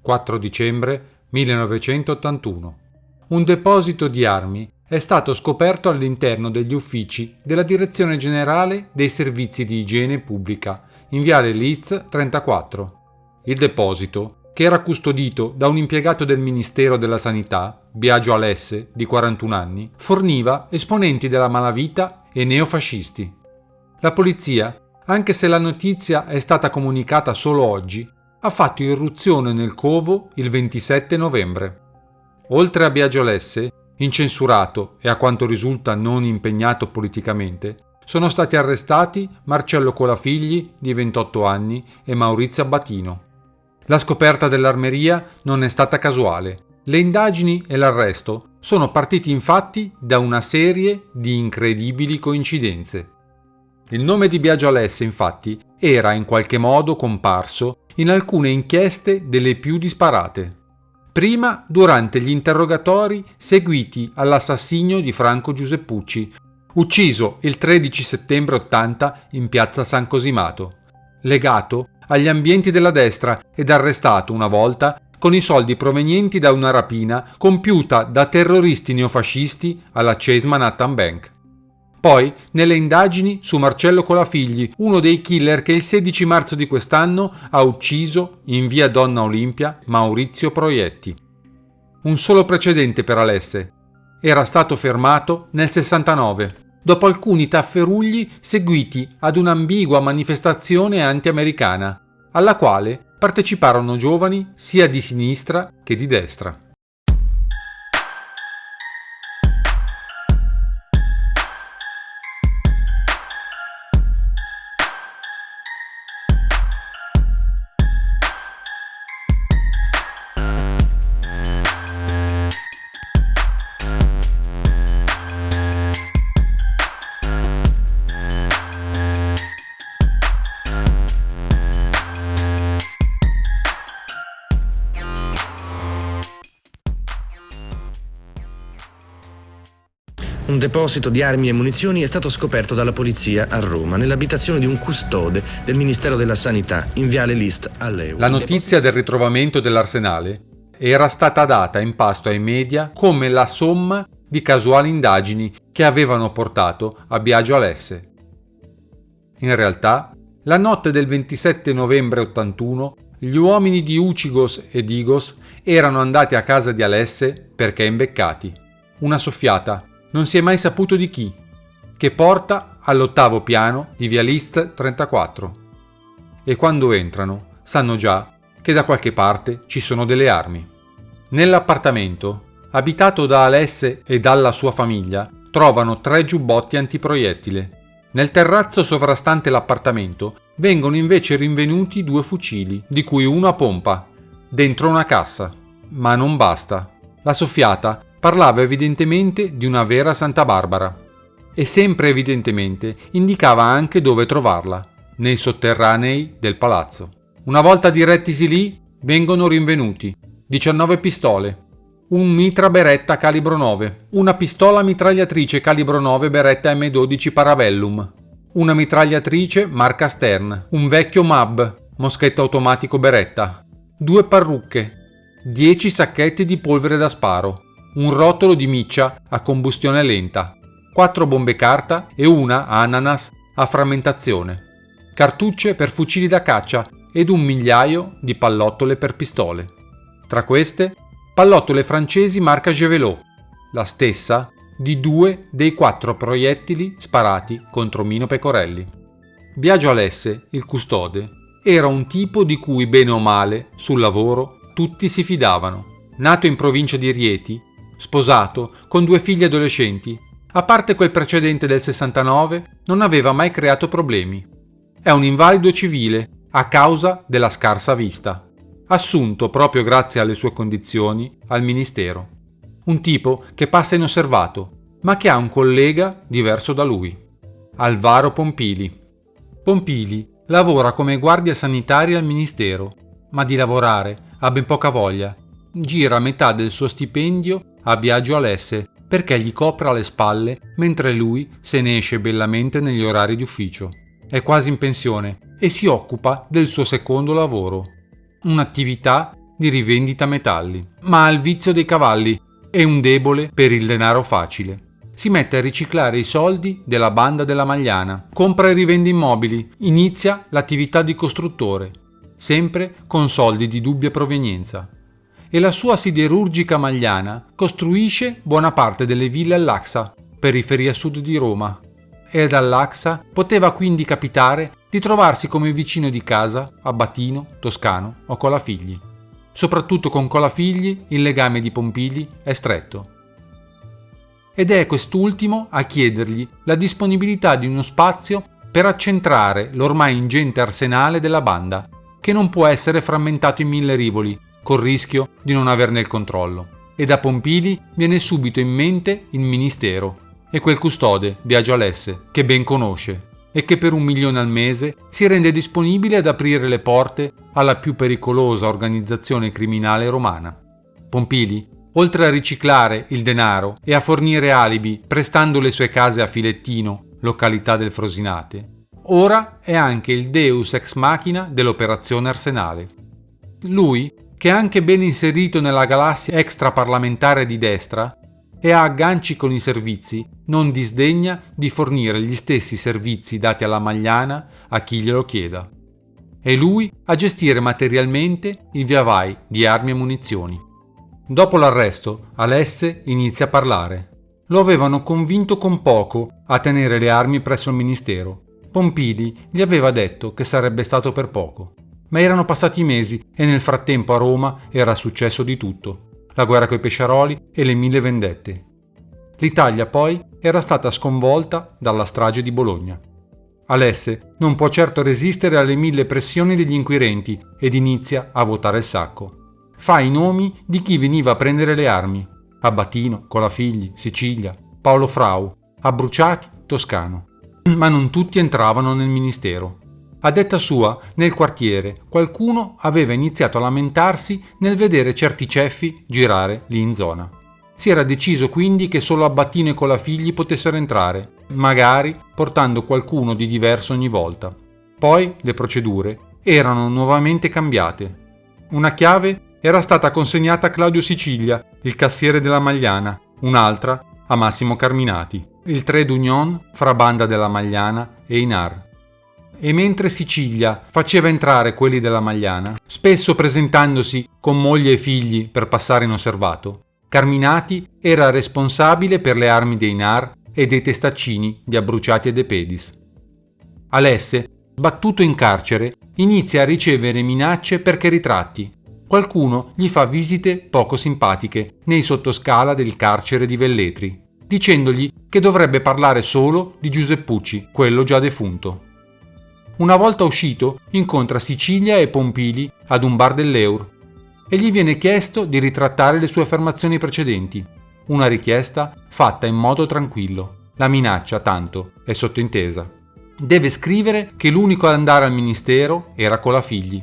4 dicembre 1981. Un deposito di armi è stato scoperto all'interno degli uffici della Direzione Generale dei Servizi di Igiene Pubblica, in Viale Liszt 34. Il deposito, che era custodito da un impiegato del Ministero della Sanità, Biagio Alesse, di 41 anni, forniva esponenti della malavita e neofascisti. La polizia, anche se la notizia è stata comunicata solo oggi, ha fatto irruzione nel covo il 27 novembre. Oltre a Biagio Alesse, incensurato e a quanto risulta non impegnato politicamente, sono stati arrestati Marcello Colafigli, di 28 anni, e Maurizio Abbatino. La scoperta dell'armeria non è stata casuale. Le indagini e l'arresto sono partiti infatti da una serie di incredibili coincidenze. Il nome di Biagio Alesse, infatti, era in qualche modo comparso in alcune inchieste delle più disparate. Prima durante gli interrogatori seguiti all'assassinio di Franco Giuseppucci, ucciso il 13 settembre 80 in piazza San Cosimato, legato agli ambienti della destra ed arrestato una volta con i soldi provenienti da una rapina compiuta da terroristi neofascisti alla Chase Manhattan Bank. Poi nelle indagini su Marcello Colafigli, uno dei killer che il 16 marzo di quest'anno ha ucciso in via Donna Olimpia Maurizio Proietti. Un solo precedente per Alesse. Era stato fermato nel 69, dopo alcuni tafferugli seguiti ad un'ambigua manifestazione anti-americana, alla quale parteciparono giovani sia di sinistra che di destra. Un deposito di armi e munizioni è stato scoperto dalla polizia a Roma, nell'abitazione di un custode del Ministero della Sanità, in Viale Liszt a Leu. La notizia del ritrovamento dell'arsenale era stata data in pasto ai media come la somma di casuali indagini che avevano portato a Biagio Alesse. In realtà, la notte del 27 novembre 81, gli uomini di Ucigos e Digos erano andati a casa di Alesse perché imbeccati. Una soffiata, non si è mai saputo di chi, che porta all'8° piano di Via Liszt 34. E quando entrano, sanno già che da qualche parte ci sono delle armi. Nell'appartamento, abitato da Alesse e dalla sua famiglia, trovano 3 giubbotti antiproiettile. Nel terrazzo sovrastante l'appartamento vengono invece rinvenuti 2 fucili, di cui uno a pompa, dentro una cassa. Ma non basta. La soffiata parlava evidentemente di una vera Santa Barbara e sempre evidentemente indicava anche dove trovarla, nei sotterranei del palazzo. Una volta direttisi lì, vengono rinvenuti 19 pistole, un mitra Beretta calibro 9, una pistola mitragliatrice calibro 9 Beretta M12 Parabellum, una mitragliatrice marca Stern, un vecchio MAB, moschetto automatico Beretta, 2 parrucche, 10 sacchetti di polvere da sparo, un rotolo di miccia a combustione lenta, 4 bombe carta e una ananas a frammentazione, cartucce per fucili da caccia ed 1 migliaio di pallottole per pistole. Tra queste, pallottole francesi marca Javelot, la stessa di 2 dei 4 proiettili sparati contro Mino Pecorelli. Biagio Alesse, il custode, era un tipo di cui bene o male, sul lavoro, tutti si fidavano. Nato in provincia di Rieti, sposato, con 2 figli adolescenti, a parte quel precedente del 69, non aveva mai creato problemi. È un invalido civile a causa della scarsa vista, assunto proprio grazie alle sue condizioni al ministero. Un tipo che passa inosservato, ma che ha un collega diverso da lui, Alvaro Pompili. Pompili lavora come guardia sanitaria al ministero, ma di lavorare ha ben poca voglia. Gira metà del suo stipendio a Biagio Alesse perché gli copra le spalle mentre lui se ne esce bellamente negli orari di ufficio. È quasi in pensione e si occupa del suo secondo lavoro, un'attività di rivendita metalli, ma ha il vizio dei cavalli e un debole per il denaro facile. Si mette a riciclare i soldi della banda della Magliana, compra e rivende immobili, inizia l'attività di costruttore, sempre con soldi di dubbia provenienza. E la sua siderurgica Magliana costruisce buona parte delle ville all'Axa, periferia sud di Roma, e dall'Axa poteva quindi capitare di trovarsi come vicino di casa a Battino, Toscano o Colafigli. Soprattutto con Colafigli il legame di Pompili è stretto. Ed è quest'ultimo a chiedergli la disponibilità di uno spazio per accentrare l'ormai ingente arsenale della banda, che non può essere frammentato in 1000 rivoli, col rischio di non averne il controllo. E da Pompili viene subito in mente il ministero e quel custode, Biagio Alesse, che ben conosce e che per 1 milione al mese si rende disponibile ad aprire le porte alla più pericolosa organizzazione criminale romana. Pompili, oltre a riciclare il denaro e a fornire alibi prestando le sue case a Filettino, località del Frosinate, ora è anche il deus ex machina dell'operazione Arsenale. Lui, che è anche ben inserito nella galassia extraparlamentare di destra e ha agganci con i servizi, non disdegna di fornire gli stessi servizi dati alla Magliana a chi glielo chieda. È lui a gestire materialmente il viavai di armi e munizioni. Dopo l'arresto, Alesse inizia a parlare. Lo avevano convinto con poco a tenere le armi presso il ministero. Pompili gli aveva detto che sarebbe stato per poco. Ma erano passati mesi e nel frattempo a Roma era successo di tutto. La guerra coi pesciaroli e le 1000 vendette. L'Italia poi era stata sconvolta dalla strage di Bologna. Alesse non può certo resistere alle 1000 pressioni degli inquirenti ed inizia a votare il sacco. Fa i nomi di chi veniva a prendere le armi: Abbatino, Colafigli, Sicilia, Paolo Frau, Abbruciati, Toscano. Ma non tutti entravano nel ministero. A detta sua, nel quartiere, qualcuno aveva iniziato a lamentarsi nel vedere certi ceffi girare lì in zona. Si era deciso quindi che solo Abbatino e Colafigli potessero entrare, magari portando qualcuno di diverso ogni volta. Poi le procedure erano nuovamente cambiate. Una chiave era stata consegnata a Claudio Sicilia, il cassiere della Magliana, un'altra a Massimo Carminati, il trade union fra banda della Magliana e Inar. E mentre Sicilia faceva entrare quelli della Magliana, spesso presentandosi con moglie e figli per passare inosservato, Carminati era responsabile per le armi dei Inar e dei testaccini di Abbruciati e De Pedis. Alesse, sbattuto in carcere, inizia a ricevere minacce perché ritratti. Qualcuno gli fa visite poco simpatiche nei sottoscala del carcere di Velletri, dicendogli che dovrebbe parlare solo di Giuseppucci, quello già defunto. Una volta uscito, incontra Sicilia e Pompili ad un bar dell'Eur e gli viene chiesto di ritrattare le sue affermazioni precedenti. Una richiesta fatta in modo tranquillo. La minaccia, tanto, è sottintesa. Deve scrivere che l'unico ad andare al ministero era Colafigli.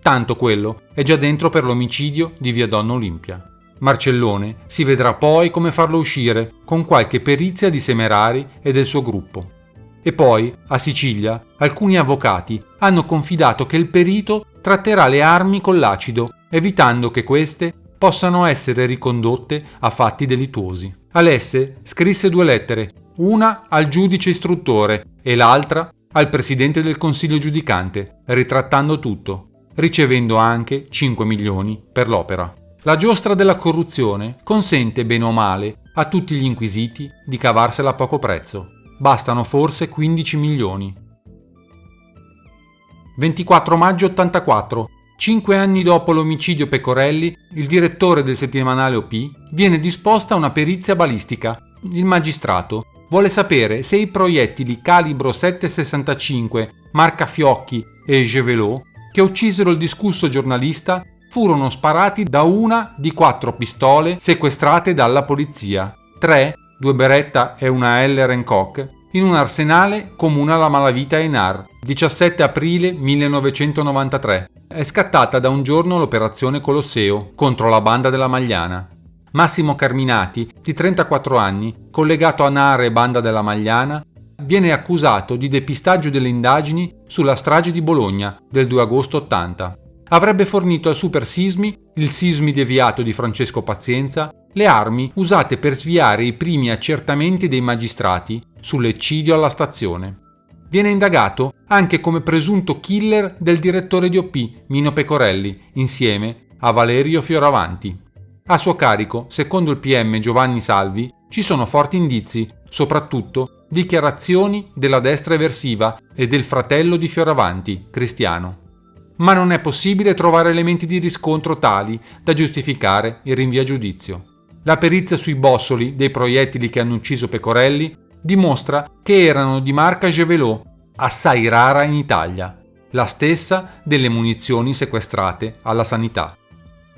Tanto quello è già dentro per l'omicidio di via Donna Olimpia. Marcellone si vedrà poi come farlo uscire con qualche perizia di Semerari e del suo gruppo. E poi, a Sicilia, alcuni avvocati hanno confidato che il perito tratterà le armi con l'acido, evitando che queste possano essere ricondotte a fatti delittuosi. Alesse scrisse 2 lettere, una al giudice istruttore e l'altra al presidente del consiglio giudicante, ritrattando tutto, ricevendo anche 5 milioni per l'opera. La giostra della corruzione consente bene o male a tutti gli inquisiti di cavarsela a poco prezzo. Bastano forse 15 milioni. 24 maggio 84. 5 anni dopo l'omicidio Pecorelli, il direttore del settimanale OP viene disposta una perizia balistica. Il magistrato vuole sapere se i proiettili calibro 7,65 marca Fiocchi e Gevelot che uccisero il discusso giornalista furono sparati da una di 4 pistole sequestrate dalla polizia. 3, 2 Beretta e una Heller & Koch, in un arsenale comune alla malavita Enar, 17 aprile 1993. È scattata da un giorno l'operazione Colosseo contro la banda della Magliana. Massimo Carminati, di 34 anni, collegato a Nare e banda della Magliana, viene accusato di depistaggio delle indagini sulla strage di Bologna del 2 agosto 80. avrebbe fornito al Super Sismi, il Sismi deviato di Francesco Pazienza, le armi usate per sviare i primi accertamenti dei magistrati sull'eccidio alla stazione. Viene indagato anche come presunto killer del direttore di OP, Mino Pecorelli, insieme a Valerio Fioravanti. A suo carico, secondo il PM Giovanni Salvi, ci sono forti indizi, soprattutto dichiarazioni della destra eversiva e del fratello di Fioravanti, Cristiano. Ma non è possibile trovare elementi di riscontro tali da giustificare il rinvio a giudizio. La perizia sui bossoli dei proiettili che hanno ucciso Pecorelli dimostra che erano di marca Javelot, assai rara in Italia, la stessa delle munizioni sequestrate alla sanità.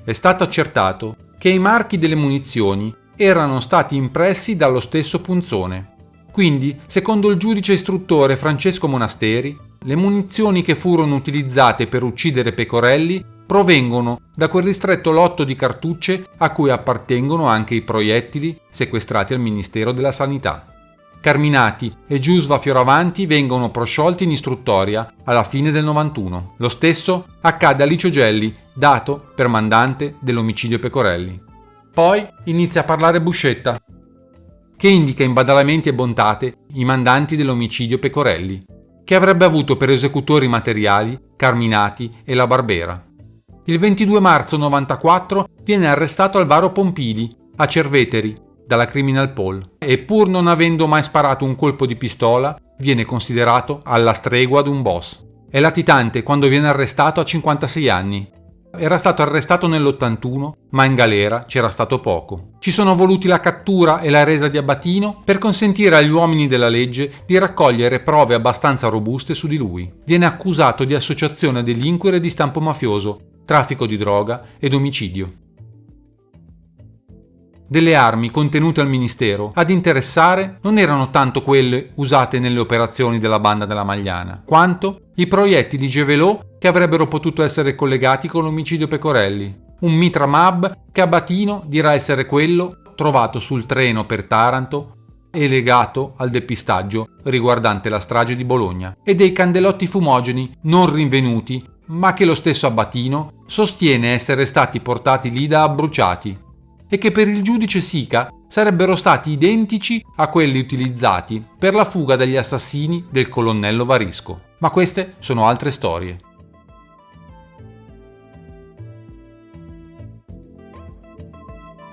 È stato accertato che i marchi delle munizioni erano stati impressi dallo stesso punzone. Quindi, secondo il giudice istruttore Francesco Monasteri, le munizioni che furono utilizzate per uccidere Pecorelli provengono da quel ristretto lotto di cartucce a cui appartengono anche i proiettili sequestrati al Ministero della Sanità. Carminati e Giusva Fioravanti vengono prosciolti in istruttoria alla fine del 91. Lo stesso accade a Licio Gelli, dato per mandante dell'omicidio Pecorelli. Poi inizia a parlare Buscetta, che indica in Badalamenti e Bontate i mandanti dell'omicidio Pecorelli, che avrebbe avuto per esecutori materiali Carminati e la Barbera. Il 22 marzo 94 viene arrestato Alvaro Pompili a Cerveteri dalla Criminal Pol e, pur non avendo mai sparato un colpo di pistola, viene considerato alla stregua di un boss. È latitante quando viene arrestato a 56 anni. Era stato arrestato nell'81, ma in galera c'era stato poco. Ci sono voluti la cattura e la resa di Abatino per consentire agli uomini della legge di raccogliere prove abbastanza robuste su di lui. Viene accusato di associazione a delinquere di stampo mafioso, traffico di droga ed omicidio. Delle armi contenute al Ministero ad interessare non erano tanto quelle usate nelle operazioni della banda della Magliana, quanto i proiettili Javelot che avrebbero potuto essere collegati con l'omicidio Pecorelli, un mitra MAB che Abatino dirà essere quello trovato sul treno per Taranto e legato al depistaggio riguardante la strage di Bologna, e dei candelotti fumogeni non rinvenuti, ma che lo stesso Abatino sostiene essere stati portati lì da abbruciati, e che per il giudice Sica sarebbero stati identici a quelli utilizzati per la fuga dagli assassini del colonnello Varisco. Ma queste sono altre storie.